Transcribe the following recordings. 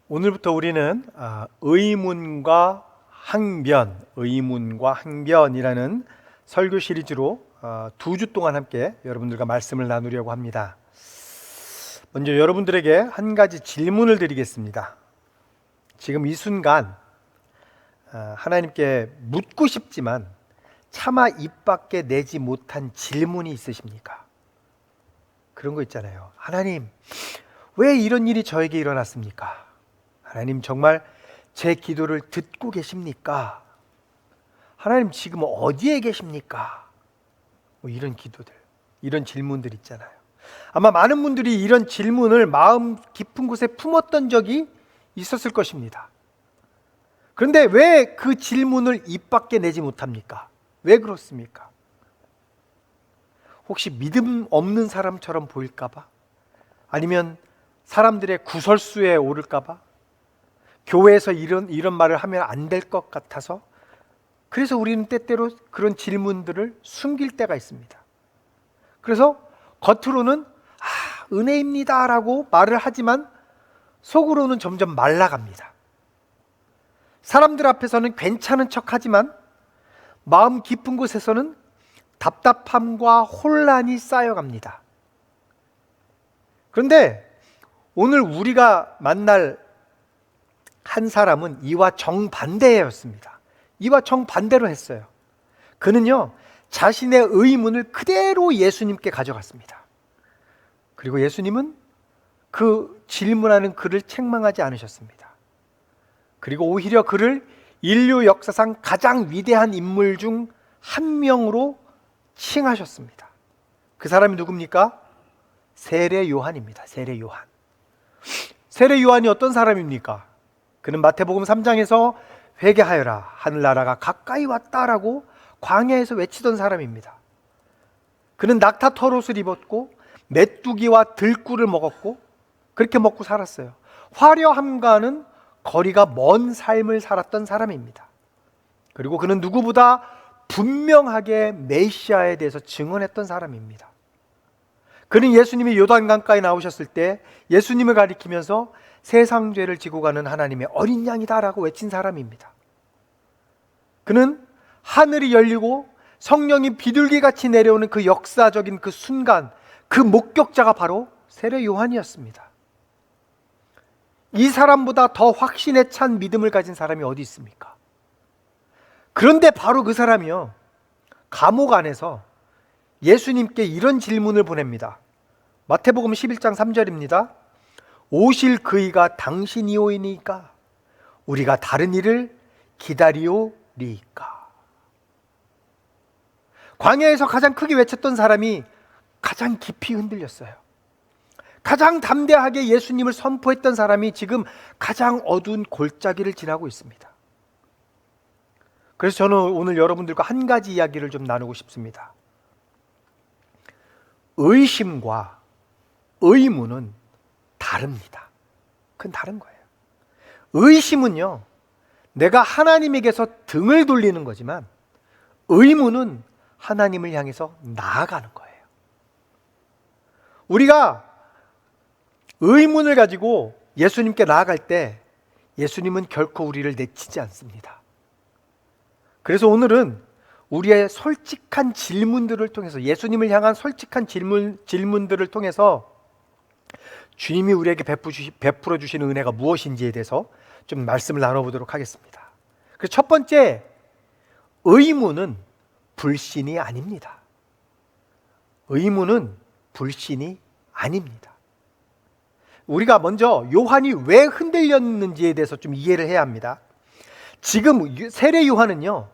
오늘부터 우리는 의문과 항변이라는 설교 시리즈로 2주 동안 함께 여러분들과 말씀을 나누려고 합니다. 먼저 여러분들에게 한 가지 질문을 드리겠습니다. 지금 이 순간 하나님께 묻고 싶지만 차마 입 밖에 내지 못한 질문이 있으십니까? 그런 거 있잖아요. 하나님, 왜 이런 일이 저에게 일어났습니까? 하나님, 정말 제 기도를 듣고 계십니까? 하나님, 지금 어디에 계십니까? 이런 기도들, 이런 질문들 있잖아요. 아마 많은 분들이 이런 질문을 마음 깊은 곳에 품었던 적이 있었을 것입니다. 그런데 왜 그 질문을 입 밖에 내지 못합니까? 왜 그렇습니까? 혹시 믿음 없는 사람처럼 보일까봐? 아니면 사람들의 구설수에 오를까봐? 교회에서 이런 말을 하면 안 될 것 같아서? 그래서 우리는 때때로 그런 질문들을 숨길 때가 있습니다. 그래서 겉으로는 은혜입니다 라고 말을 하지만 속으로는 점점 말라갑니다. 사람들 앞에서는 괜찮은 척 하지만 마음 깊은 곳에서는 답답함과 혼란이 쌓여갑니다. 그런데 오늘 우리가 만날 한 사람은 이와 정반대였습니다. 이와 정반대로 했어요. 그는요, 자신의 의문을 그대로 예수님께 가져갔습니다. 그리고 예수님은 그 질문하는 그를 책망하지 않으셨습니다. 그리고 오히려 그를 인류 역사상 가장 위대한 인물 중 한 명으로 칭하셨습니다. 그 사람이 누굽니까? 세례 요한입니다. 세례 요한. 세례 요한이 어떤 사람입니까? 그는 마태복음 3장에서 회개하여라, 하늘나라가 가까이 왔다라고 광야에서 외치던 사람입니다. 그는 낙타 털옷을 입었고 메뚜기와 들꿀을 먹었고 그렇게 먹고 살았어요. 화려함과는 거리가 먼 삶을 살았던 사람입니다. 그리고 그는 누구보다 분명하게 메시아에 대해서 증언했던 사람입니다. 그는 예수님이 요단강가에 나오셨을 때 예수님을 가리키면서 세상 죄를 지고 가는 하나님의 어린 양이다라고 외친 사람입니다. 그는 하늘이 열리고 성령이 비둘기같이 내려오는 그 역사적인 그 순간, 그 목격자가 바로 세례 요한이었습니다. 이 사람보다 더 확신에 찬 믿음을 가진 사람이 어디 있습니까? 그런데 바로 그 사람이요, 감옥 안에서 예수님께 이런 질문을 보냅니다. 마태복음 11장 3절입니다. 오실 그이가 당신이오이니까 우리가 다른 일을 기다리오리까. 광야에서 가장 크게 외쳤던 사람이 가장 깊이 흔들렸어요. 가장 담대하게 예수님을 선포했던 사람이 지금 가장 어두운 골짜기를 지나고 있습니다. 그래서 저는 오늘 여러분들과 한 가지 이야기를 좀 나누고 싶습니다. 의심과 의문은 다릅니다. 그건 다른 거예요. 의심은요, 내가 하나님에게서 등을 돌리는 거지만 의문은 하나님을 향해서 나아가는 거예요. 우리가 의문을 가지고 예수님께 나아갈 때 예수님은 결코 우리를 내치지 않습니다. 그래서 오늘은 우리의 솔직한 질문들을 통해서, 예수님을 향한 솔직한 질문들을 통해서 주님이 우리에게 베풀어 주시는 은혜가 무엇인지에 대해서 좀 말씀을 나눠보도록 하겠습니다. 그래서 첫 번째, 의문은 불신이 아닙니다. 의문은 불신이 아닙니다. 우리가 먼저 요한이 왜 흔들렸는지에 대해서 좀 이해를 해야 합니다. 지금 세례 요한은요,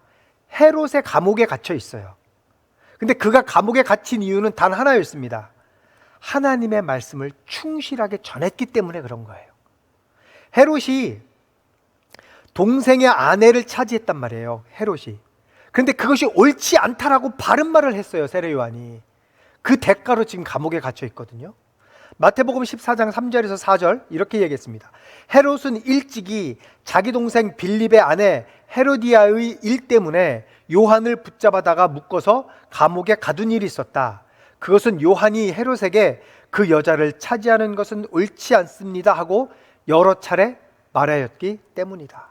헤롯의 감옥에 갇혀 있어요. 근데 그가 감옥에 갇힌 이유는 단 하나였습니다. 하나님의 말씀을 충실하게 전했기 때문에 그런 거예요. 헤롯이 동생의 아내를 차지했단 말이에요. 헤롯이. 근데 그것이 옳지 않다라고 바른 말을 했어요. 세례 요한이. 그 대가로 지금 감옥에 갇혀 있거든요. 마태복음 14장 3절에서 4절 이렇게 얘기했습니다. 헤롯은 일찍이 자기 동생 빌립의 아내 헤로디아의 일 때문에 요한을 붙잡아다가 묶어서 감옥에 가둔 일이 있었다. 그것은 요한이 헤롯에게 그 여자를 차지하는 것은 옳지 않습니다 하고 여러 차례 말하였기 때문이다.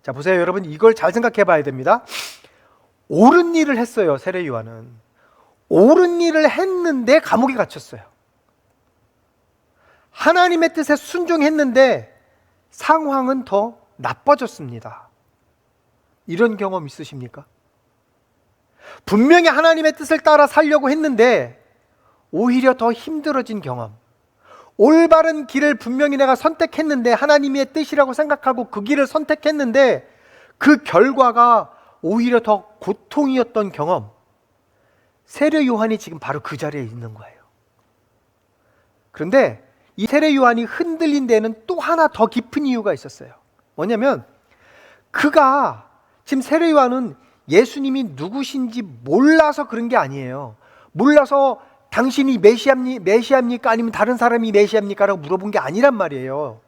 자, 보세요 여러분, 이걸 잘 생각해 봐야 됩니다. 옳은 일을 했어요. 세례 요한은 옳은 일을 했는데 감옥에 갇혔어요. 하나님의 뜻에 순종했는데 상황은 더 나빠졌습니다. 이런 경험 있으십니까? 분명히 하나님의 뜻을 따라 살려고 했는데 오히려 더 힘들어진 경험. 올바른 길을 분명히 내가 선택했는데, 하나님의 뜻이라고 생각하고 그 길을 선택했는데 그 결과가 오히려 더 고통이었던 경험. 세례 요한이 지금 바로 그 자리에 있는 거예요. 그런데 이 세례 요한이 흔들린 데는 또 하나 더 깊은 이유가 있었어요. 뭐냐면 그가 지금 세례 요한은 예수님이 누구신지 몰라서 그런 게 아니에요. 몰라서 당신이 메시아입니까? 아니면 다른 사람이 메시아입니까? 라고 물어본 게 아니란 말이에요.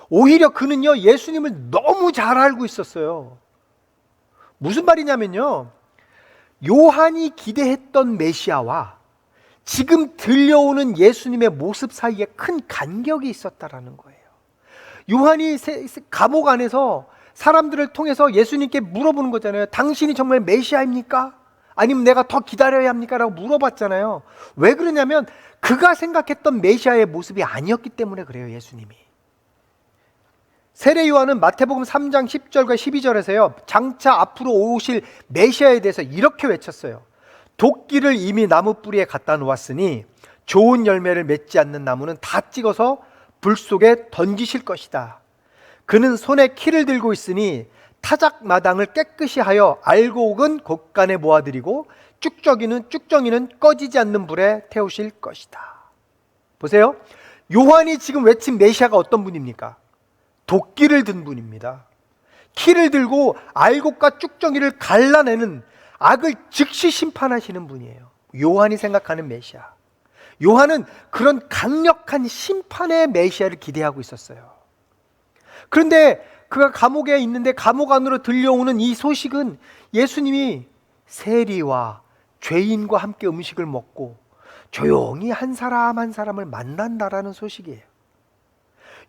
오히려 그는요, 예수님을 너무 잘 알고 있었어요. 무슨 말이냐면요, 요한이 기대했던 메시아와 지금 들려오는 예수님의 모습 사이에 큰 간격이 있었다라는 거예요. 요한이 감옥 안에서 사람들을 통해서 예수님께 물어보는 거잖아요. 당신이 정말 메시아입니까? 아니면 내가 더 기다려야 합니까? 라고 물어봤잖아요. 왜 그러냐면 그가 생각했던 메시아의 모습이 아니었기 때문에 그래요. 예수님이. 세례 요한은 마태복음 3장 10절과 12절에서요, 장차 앞으로 오실 메시아에 대해서 이렇게 외쳤어요. 도끼를 이미 나무 뿌리에 갖다 놓았으니 좋은 열매를 맺지 않는 나무는 다 찍어서 불 속에 던지실 것이다. 그는 손에 키를 들고 있으니 타작 마당을 깨끗이 하여 알곡은 곳간에 모아드리고 쭉정이는 꺼지지 않는 불에 태우실 것이다. 보세요. 요한이 지금 외친 메시아가 어떤 분입니까? 도끼를 든 분입니다. 키를 들고 알곡과 쭉정이를 갈라내는, 악을 즉시 심판하시는 분이에요. 요한이 생각하는 메시아. 요한은 그런 강력한 심판의 메시아를 기대하고 있었어요. 그런데 그가 감옥에 있는데 감옥 안으로 들려오는 이 소식은 예수님이 세리와 죄인과 함께 음식을 먹고 조용히 한 사람 한 사람을 만난다라는 소식이에요.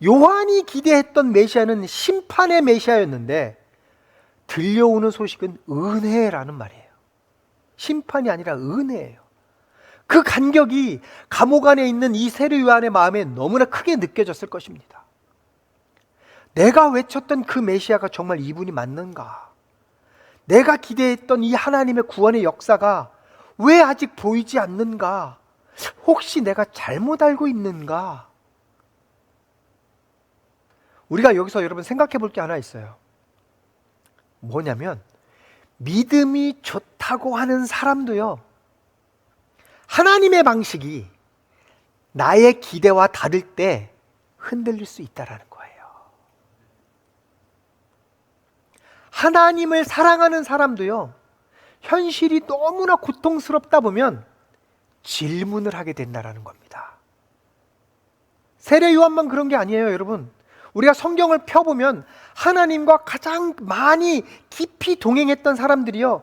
요한이 기대했던 메시아는 심판의 메시아였는데 들려오는 소식은 은혜라는 말이에요. 심판이 아니라 은혜예요. 그 간격이 감옥 안에 있는 이 세례 요한의 마음에 너무나 크게 느껴졌을 것입니다. 내가 외쳤던 그 메시아가 정말 이분이 맞는가? 내가 기대했던 이 하나님의 구원의 역사가 왜 아직 보이지 않는가? 혹시 내가 잘못 알고 있는가? 우리가 여기서 여러분 생각해 볼 게 하나 있어요. 뭐냐면 믿음이 좋다고 하는 사람도요, 하나님의 방식이 나의 기대와 다를 때 흔들릴 수 있다라는 거예요. 하나님을 사랑하는 사람도요, 현실이 너무나 고통스럽다 보면 질문을 하게 된다라는 겁니다. 세례 요한만 그런 게 아니에요, 여러분. 우리가 성경을 펴보면 하나님과 가장 많이 깊이 동행했던 사람들이요,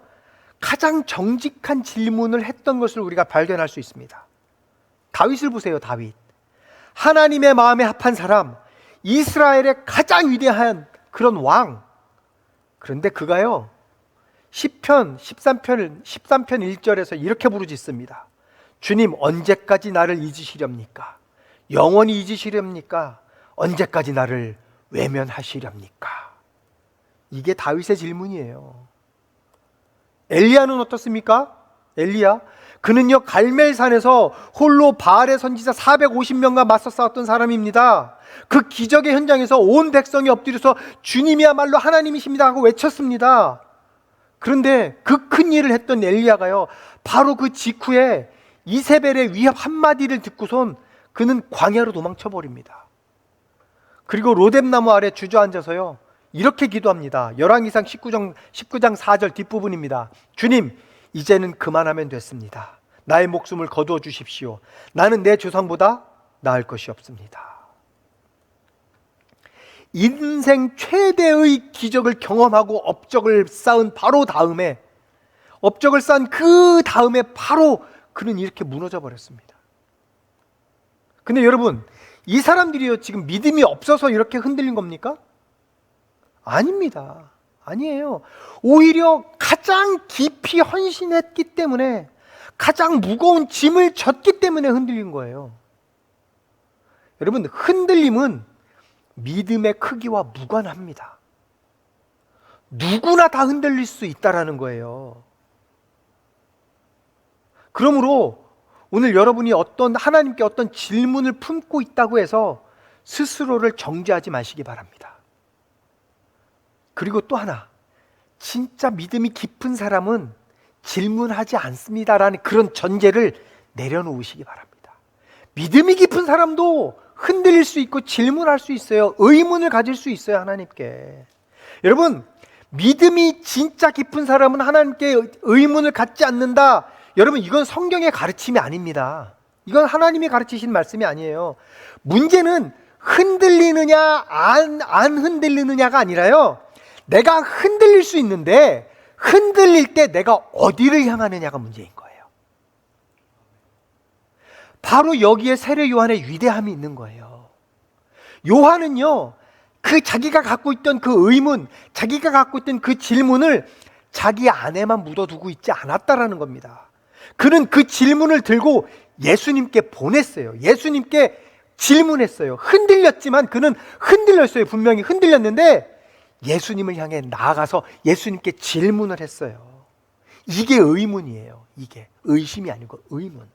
가장 정직한 질문을 했던 것을 우리가 발견할 수 있습니다. 다윗을 보세요. 다윗, 하나님의 마음에 합한 사람, 이스라엘의 가장 위대한 그런 왕. 그런데 그가요, 시편 13편 1절에서 이렇게 부르짖습니다. 주님, 언제까지 나를 잊으시렵니까? 영원히 잊으시렵니까? 언제까지 나를 외면하시렵니까? 이게 다윗의 질문이에요. 엘리야는 어떻습니까? 엘리야, 그는요 갈멜산에서 홀로 바알의 선지자 450명과 맞서 싸웠던 사람입니다. 그 기적의 현장에서 온 백성이 엎드려서 주님이야말로 하나님이십니다 하고 외쳤습니다. 그런데 그 큰 일을 했던 엘리야가요, 바로 그 직후에 이세벨의 위협 한마디를 듣고선 그는 광야로 도망쳐 버립니다. 그리고 로뎀나무 아래 주저앉아서요 이렇게 기도합니다. 열왕기상 19장 4절 뒷부분입니다. 주님, 이제는 그만하면 됐습니다. 나의 목숨을 거두어 주십시오. 나는 내 조상보다 나을 것이 없습니다. 인생 최대의 기적을 경험하고 업적을 쌓은 바로 다음에, 업적을 쌓은 그 다음에 바로 그는 이렇게 무너져 버렸습니다. 근데 여러분, 이 사람들이요 지금 믿음이 없어서 이렇게 흔들린 겁니까? 아닙니다. 아니에요. 오히려 가장 깊이 헌신했기 때문에, 가장 무거운 짐을 졌기 때문에 흔들린 거예요. 여러분, 흔들림은 믿음의 크기와 무관합니다. 누구나 다 흔들릴 수 있다라는 거예요. 그러므로 오늘 여러분이 하나님께 어떤 질문을 품고 있다고 해서 스스로를 정죄하지 마시기 바랍니다. 그리고 또 하나, 진짜 믿음이 깊은 사람은 질문하지 않습니다라는 그런 전제를 내려놓으시기 바랍니다. 믿음이 깊은 사람도 흔들릴 수 있고 질문할 수 있어요. 의문을 가질 수 있어요, 하나님께. 여러분, 믿음이 진짜 깊은 사람은 하나님께 의문을 갖지 않는다. 여러분, 이건 성경의 가르침이 아닙니다. 이건 하나님이 가르치신 말씀이 아니에요. 문제는 흔들리느냐 안 흔들리느냐가 아니라요, 내가 흔들릴 수 있는데 흔들릴 때 내가 어디를 향하느냐가 문제인 거예요. 바로 여기에 세례 요한의 위대함이 있는 거예요. 요한은요, 자기가 갖고 있던 그 의문, 자기가 갖고 있던 그 질문을 자기 안에만 묻어두고 있지 않았다라는 겁니다. 그는 그 질문을 들고 예수님께 보냈어요. 예수님께 질문했어요. 흔들렸지만 그는 흔들렸어요. 분명히 흔들렸는데 예수님을 향해 나아가서 예수님께 질문을 했어요. 이게 의문이에요. 이게 의심이 아니고 의문.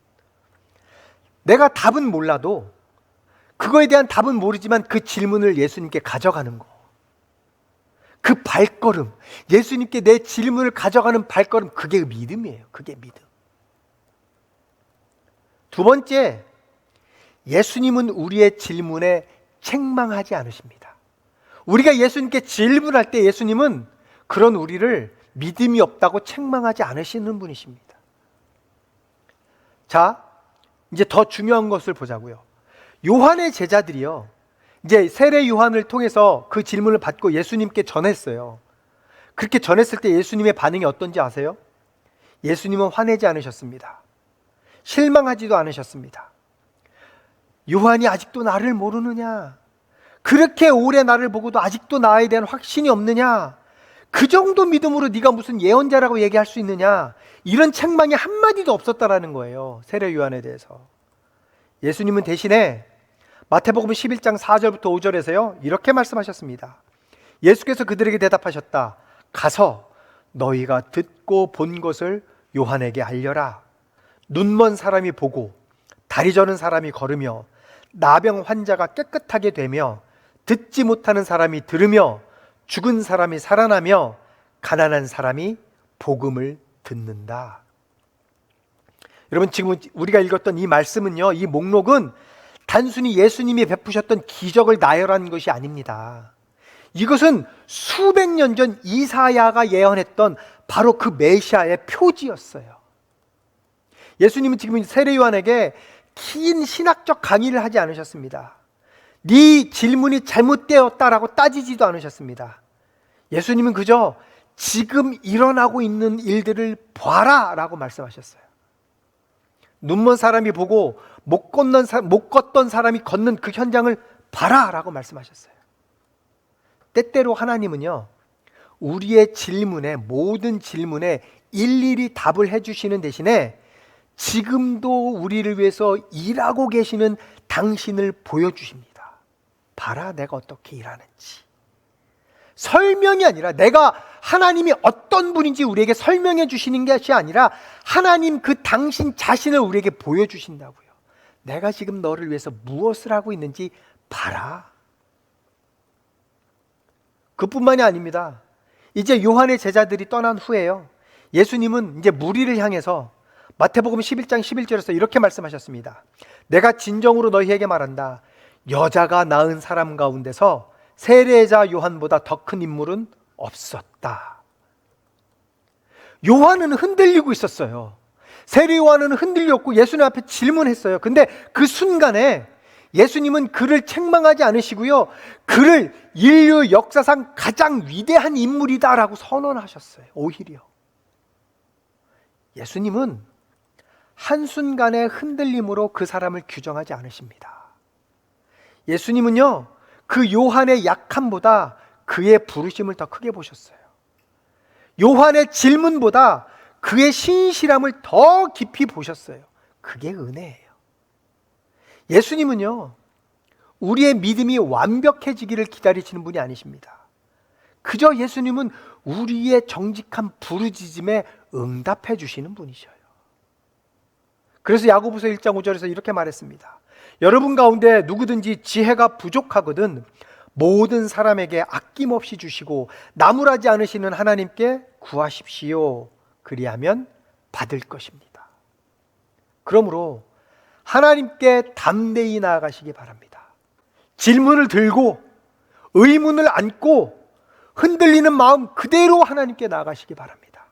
내가 답은 몰라도, 그거에 대한 답은 모르지만 그 질문을 예수님께 가져가는 거, 그 발걸음, 예수님께 내 질문을 가져가는 발걸음, 그게 믿음이에요. 그게 믿음. 두 번째, 예수님은 우리의 질문에 책망하지 않으십니다. 우리가 예수님께 질문할 때 예수님은 그런 우리를 믿음이 없다고 책망하지 않으시는 분이십니다. 자, 이제 더 중요한 것을 보자고요. 요한의 제자들이요, 이제 세례 요한을 통해서 그 질문을 받고 예수님께 전했어요. 그렇게 전했을 때 예수님의 반응이 어떤지 아세요? 예수님은 화내지 않으셨습니다. 실망하지도 않으셨습니다. 요한이 아직도 나를 모르느냐? 그렇게 오래 나를 보고도 아직도 나에 대한 확신이 없느냐? 그 정도 믿음으로 네가 무슨 예언자라고 얘기할 수 있느냐? 이런 책망이 한마디도 없었다라는 거예요, 세례 요한에 대해서. 예수님은 대신에 마태복음 11장 4절부터 5절에서요 이렇게 말씀하셨습니다. 예수께서 그들에게 대답하셨다. 가서 너희가 듣고 본 것을 요한에게 알려라. 눈먼 사람이 보고, 다리 저는 사람이 걸으며, 나병 환자가 깨끗하게 되며, 듣지 못하는 사람이 들으며, 죽은 사람이 살아나며, 가난한 사람이 복음을 듣는다. 여러분, 지금 우리가 읽었던 이 말씀은요, 이 목록은 단순히 예수님이 베푸셨던 기적을 나열한 것이 아닙니다. 이것은 수백 년 전 이사야가 예언했던 바로 그 메시아의 표지였어요. 예수님은 지금 세례 요한에게 긴 신학적 강의를 하지 않으셨습니다. 네 질문이 잘못되었다라고 따지지도 않으셨습니다. 예수님은 그저 지금 일어나고 있는 일들을 봐라 라고 말씀하셨어요. 눈먼 사람이 보고 못 걷던 사람이 걷는 그 현장을 봐라 라고 말씀하셨어요. 때때로 하나님은요, 우리의 질문에, 모든 질문에 일일이 답을 해주시는 대신에 지금도 우리를 위해서 일하고 계시는 당신을 보여주십니다. 봐라, 내가 어떻게 일하는지. 설명이 아니라, 내가 하나님이 어떤 분인지 우리에게 설명해 주시는 것이 아니라 하나님 그 당신 자신을 우리에게 보여주신다고요. 내가 지금 너를 위해서 무엇을 하고 있는지 봐라. 그뿐만이 아닙니다. 이제 요한의 제자들이 떠난 후에요, 예수님은 이제 무리를 향해서 마태복음 11장 11절에서 이렇게 말씀하셨습니다. 내가 진정으로 너희에게 말한다. 여자가 낳은 사람 가운데서 세례자 요한보다 더 큰 인물은 없었다. 요한은 흔들리고 있었어요. 세례 요한은 흔들렸고 예수님 앞에 질문했어요. 근데 그 순간에 예수님은 그를 책망하지 않으시고요, 그를 인류 역사상 가장 위대한 인물이다라고 선언하셨어요. 오히려 예수님은 한순간의 흔들림으로 그 사람을 규정하지 않으십니다. 예수님은요, 그 요한의 약함보다 그의 부르심을 더 크게 보셨어요. 요한의 질문보다 그의 신실함을 더 깊이 보셨어요. 그게 은혜예요. 예수님은요, 우리의 믿음이 완벽해지기를 기다리시는 분이 아니십니다. 그저 예수님은 우리의 정직한 부르짖음에 응답해 주시는 분이셔요. 그래서 야고보서 1장 5절에서 이렇게 말했습니다. 여러분 가운데 누구든지 지혜가 부족하거든 모든 사람에게 아낌없이 주시고 나무라지 않으시는 하나님께 구하십시오. 그리하면 받을 것입니다. 그러므로 하나님께 담대히 나아가시기 바랍니다. 질문을 들고 의문을 안고 흔들리는 마음 그대로 하나님께 나아가시기 바랍니다.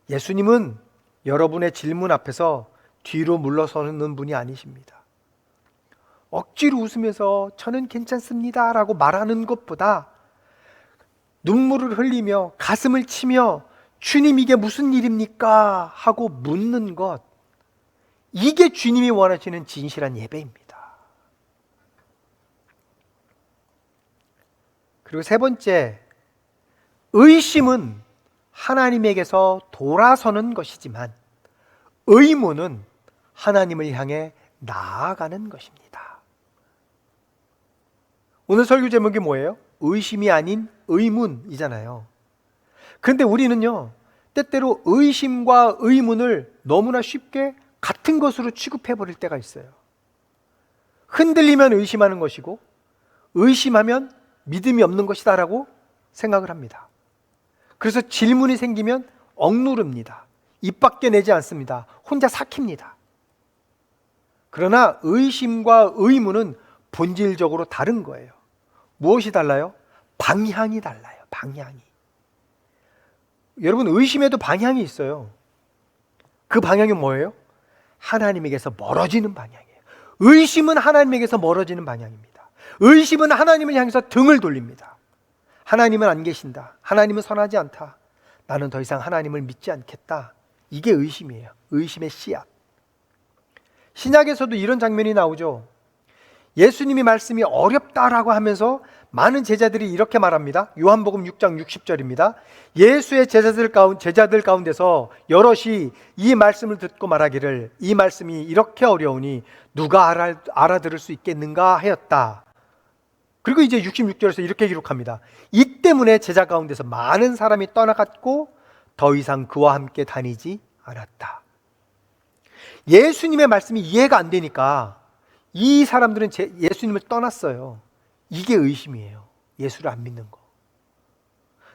예수님은 여러분의 질문 앞에서 뒤로 물러서는 분이 아니십니다. 억지로 웃으면서 저는 괜찮습니다 라고 말하는 것보다 눈물을 흘리며 가슴을 치며 주님 이게 무슨 일입니까? 하고 묻는 것, 이게 주님이 원하시는 진실한 예배입니다. 그리고 세 번째, 의심은 하나님에게서 돌아서는 것이지만 의문은 하나님을 향해 나아가는 것입니다. 오늘 설교 제목이 뭐예요? 의심이 아닌 의문이잖아요. 그런데 우리는요, 때때로 의심과 의문을 너무나 쉽게 같은 것으로 취급해 버릴 때가 있어요. 흔들리면 의심하는 것이고 의심하면 믿음이 없는 것이다 라고 생각을 합니다. 그래서 질문이 생기면 억누릅니다. 입 밖에 내지 않습니다. 혼자 삭힙니다. 그러나 의심과 의문은 본질적으로 다른 거예요. 무엇이 달라요? 방향이 달라요. 방향이. 여러분, 의심에도 방향이 있어요. 그 방향이 뭐예요? 하나님에게서 멀어지는 방향이에요. 의심은 하나님에게서 멀어지는 방향입니다. 의심은 하나님을 향해서 등을 돌립니다. 하나님은 안 계신다. 하나님은 선하지 않다. 나는 더 이상 하나님을 믿지 않겠다. 이게 의심이에요. 의심의 씨앗. 신약에서도 이런 장면이 나오죠. 예수님이 말씀이 어렵다라고 하면서 많은 제자들이 이렇게 말합니다. 요한복음 6장 60절입니다. 예수의 제자들 가운데서 여럿이 이 말씀을 듣고 말하기를 이 말씀이 이렇게 어려우니 누가 알아들을 수 있겠는가 하였다. 그리고 이제 66절에서 이렇게 기록합니다. 이 때문에 제자 가운데서 많은 사람이 떠나갔고 더 이상 그와 함께 다니지 않았다. 예수님의 말씀이 이해가 안 되니까 이 사람들은 예수님을 떠났어요. 이게 의심이에요. 예수를 안 믿는 거.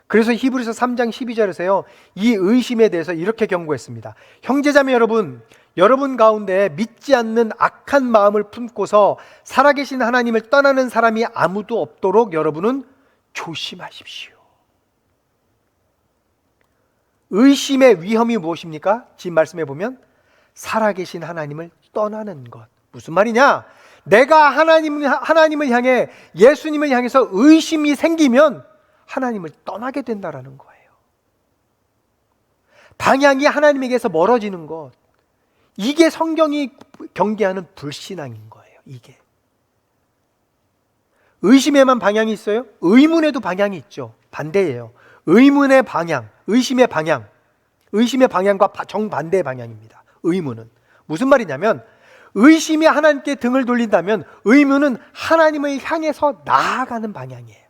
그래서 히브리서 3장 12절에서요, 이 의심에 대해서 이렇게 경고했습니다. 형제자매 여러분 가운데 믿지 않는 악한 마음을 품고서 살아계신 하나님을 떠나는 사람이 아무도 없도록 여러분은 조심하십시오. 의심의 위험이 무엇입니까? 지금 말씀해 보면 살아계신 하나님을 떠나는 것. 무슨 말이냐? 내가 하나님을 향해, 예수님을 향해서 의심이 생기면 하나님을 떠나게 된다라는 거예요. 방향이 하나님에게서 멀어지는 것, 이게 성경이 경계하는 불신앙인 거예요. 이게 의심에만 방향이 있어요? 의문에도 방향이 있죠. 반대예요. 의문의 방향, 의심의 방향과 정반대의 방향입니다. 의문은 무슨 말이냐면, 의심이 하나님께 등을 돌린다면 의문은 하나님을 향해서 나아가는 방향이에요.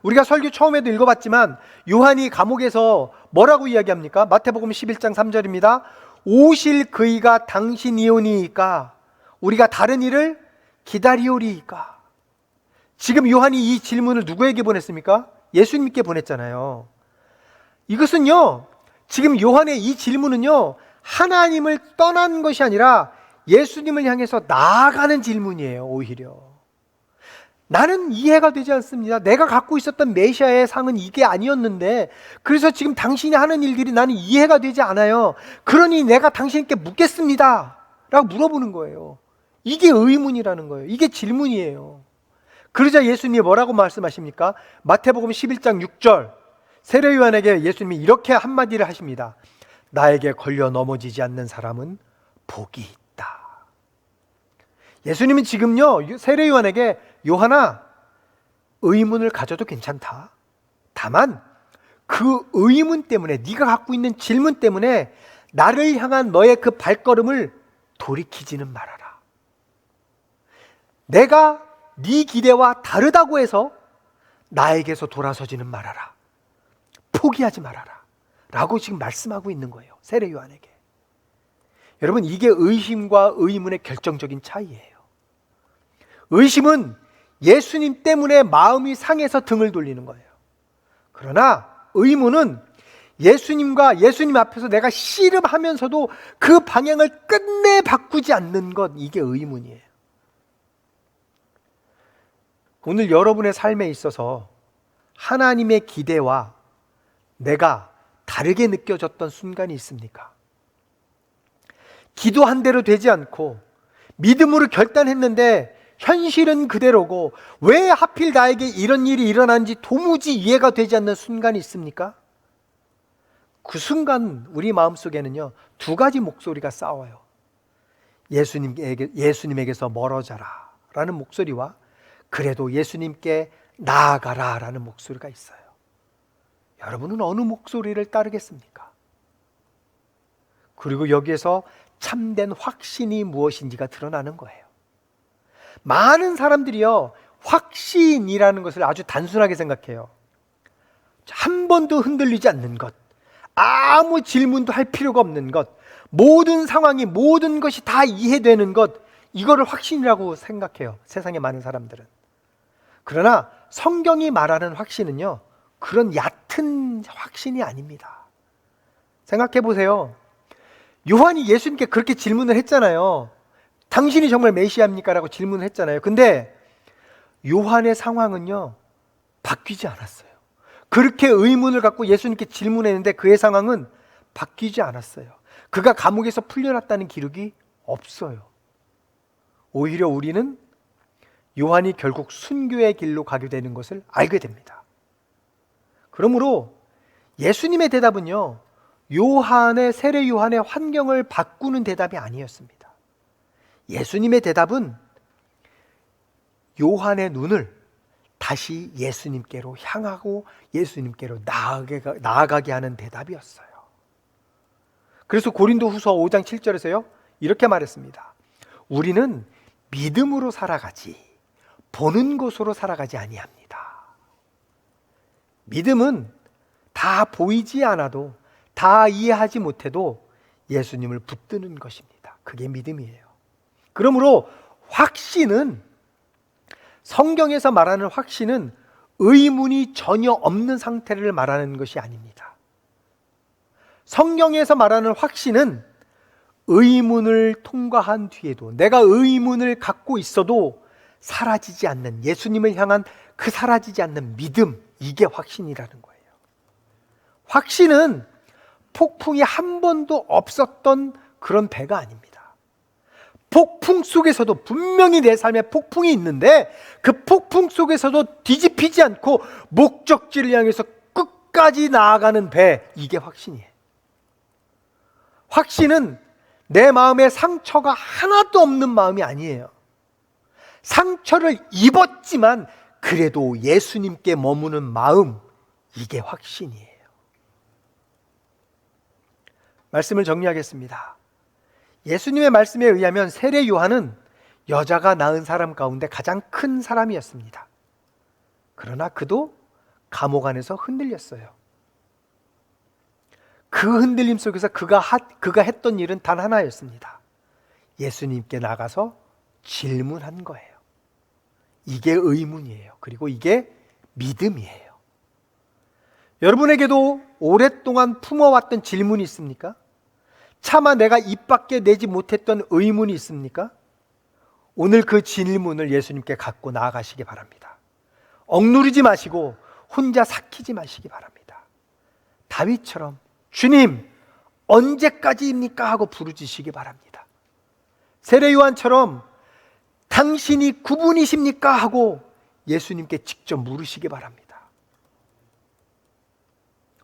우리가 설교 처음에도 읽어봤지만 요한이 감옥에서 뭐라고 이야기합니까? 마태복음 11장 3절입니다. 오실 그이가 당신이오니이까 우리가 다른 일을 기다리오리이까. 지금 요한이 이 질문을 누구에게 보냈습니까? 예수님께 보냈잖아요. 이것은요, 지금 요한의 이 질문은요, 하나님을 떠난 것이 아니라 예수님을 향해서 나아가는 질문이에요. 오히려 나는 이해가 되지 않습니다. 내가 갖고 있었던 메시아의 상은 이게 아니었는데, 그래서 지금 당신이 하는 일들이 나는 이해가 되지 않아요. 그러니 내가 당신께 묻겠습니다 라고 물어보는 거예요. 이게 의문이라는 거예요. 이게 질문이에요. 그러자 예수님이 뭐라고 말씀하십니까? 마태복음 11장 6절, 세례 요한에게 예수님이 이렇게 한마디를 하십니다. 나에게 걸려 넘어지지 않는 사람은 복이 있다. 예수님은 지금요 세례 요한에게 요한아 의문을 가져도 괜찮다. 다만 그 의문 때문에 네가 갖고 있는 질문 때문에 나를 향한 너의 그 발걸음을 돌이키지는 말아라. 내가 네 기대와 다르다고 해서 나에게서 돌아서지는 말아라. 포기하지 말아라. 라고 지금 말씀하고 있는 거예요. 세례 요한에게. 여러분, 이게 의심과 의문의 결정적인 차이예요. 의심은 예수님 때문에 마음이 상해서 등을 돌리는 거예요. 그러나 의문은 예수님과 예수님 앞에서 내가 씨름하면서도 그 방향을 끝내 바꾸지 않는 것, 이게 의문이에요. 오늘 여러분의 삶에 있어서 하나님의 기대와 내가 다르게 느껴졌던 순간이 있습니까? 기도한 대로 되지 않고 믿음으로 결단했는데 현실은 그대로고 왜 하필 나에게 이런 일이 일어난지 도무지 이해가 되지 않는 순간이 있습니까? 그 순간 우리 마음속에는요 두 가지 목소리가 싸워요. 예수님에게서 멀어져라 라는 목소리와 그래도 예수님께 나아가라 라는 목소리가 있어요. 여러분은 어느 목소리를 따르겠습니까? 그리고 여기에서 참된 확신이 무엇인지가 드러나는 거예요. 많은 사람들이요 확신이라는 것을 아주 단순하게 생각해요. 한 번도 흔들리지 않는 것, 아무 질문도 할 필요가 없는 것, 모든 상황이 모든 것이 다 이해되는 것, 이거를 확신이라고 생각해요. 세상의 많은 사람들은. 그러나 성경이 말하는 확신은요 그런 얕은 확신이 아닙니다. 생각해 보세요. 요한이 예수님께 그렇게 질문을 했잖아요. 당신이 정말 메시아입니까? 라고 질문을 했잖아요. 근데 요한의 상황은요 바뀌지 않았어요. 그렇게 의문을 갖고 예수님께 질문했는데 그의 상황은 바뀌지 않았어요. 그가 감옥에서 풀려났다는 기록이 없어요. 오히려 우리는 요한이 결국 순교의 길로 가게 되는 것을 알게 됩니다. 그러므로 예수님의 대답은요 세례 요한의 환경을 바꾸는 대답이 아니었습니다. 예수님의 대답은 요한의 눈을 다시 예수님께로 향하고 예수님께로 나아가게 하는 대답이었어요. 그래서 고린도후서 5장 7절에서요 이렇게 말했습니다. 우리는 믿음으로 살아가지 보는 것으로 살아가지 아니합니다. 믿음은 다 보이지 않아도 다 이해하지 못해도 예수님을 붙드는 것입니다. 그게 믿음이에요. 그러므로 확신은 성경에서 말하는 확신은 의문이 전혀 없는 상태를 말하는 것이 아닙니다. 성경에서 말하는 확신은 의문을 통과한 뒤에도 내가 의문을 갖고 있어도 사라지지 않는 예수님을 향한 그 사라지지 않는 믿음, 이게 확신이라는 거예요. 확신은 폭풍이 한 번도 없었던 그런 배가 아닙니다. 폭풍 속에서도 분명히 내 삶에 폭풍이 있는데 그 폭풍 속에서도 뒤집히지 않고 목적지를 향해서 끝까지 나아가는 배, 이게 확신이에요. 확신은 내 마음에 상처가 하나도 없는 마음이 아니에요. 상처를 입었지만 그래도 예수님께 머무는 마음, 이게 확신이에요. 말씀을 정리하겠습니다. 예수님의 말씀에 의하면 세례 요한은 여자가 낳은 사람 가운데 가장 큰 사람이었습니다. 그러나 그도 감옥 안에서 흔들렸어요. 그 흔들림 속에서 그가 했던 일은 단 하나였습니다. 예수님께 나가서 질문한 거예요. 이게 의문이에요. 그리고 이게 믿음이에요. 여러분에게도 오랫동안 품어왔던 질문이 있습니까? 차마 내가 입 밖에 내지 못했던 의문이 있습니까? 오늘 그 질문을 예수님께 갖고 나아가시기 바랍니다. 억누르지 마시고 혼자 삭히지 마시기 바랍니다. 다윗처럼 주님 언제까지입니까? 하고 부르짖으시기 바랍니다. 세례 요한처럼 당신이 그분이십니까? 하고 예수님께 직접 물으시기 바랍니다.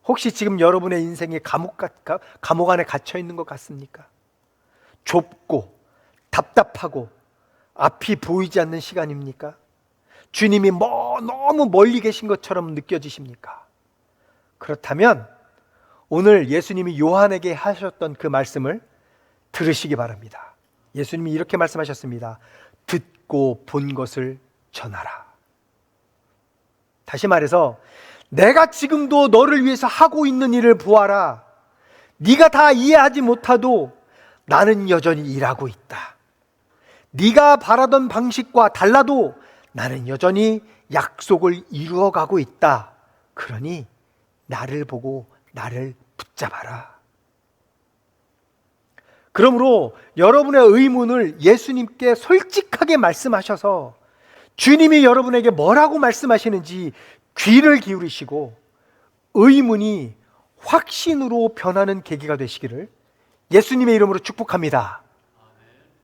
혹시 지금 여러분의 인생이 감옥 안에 갇혀 있는 것 같습니까? 좁고 답답하고 앞이 보이지 않는 시간입니까? 주님이 너무 멀리 계신 것처럼 느껴지십니까? 그렇다면 오늘 예수님이 요한에게 하셨던 그 말씀을 들으시기 바랍니다. 예수님이 이렇게 말씀하셨습니다. 듣고 본 것을 전하라. 다시 말해서 내가 지금도 너를 위해서 하고 있는 일을 보아라. 네가 다 이해하지 못하도 나는 여전히 일하고 있다. 네가 바라던 방식과 달라도 나는 여전히 약속을 이루어가고 있다. 그러니 나를 보고 나를 붙잡아라. 그러므로 여러분의 의문을 예수님께 솔직하게 말씀하셔서 주님이 여러분에게 뭐라고 말씀하시는지 귀를 기울이시고 의문이 확신으로 변하는 계기가 되시기를 예수님의 이름으로 축복합니다.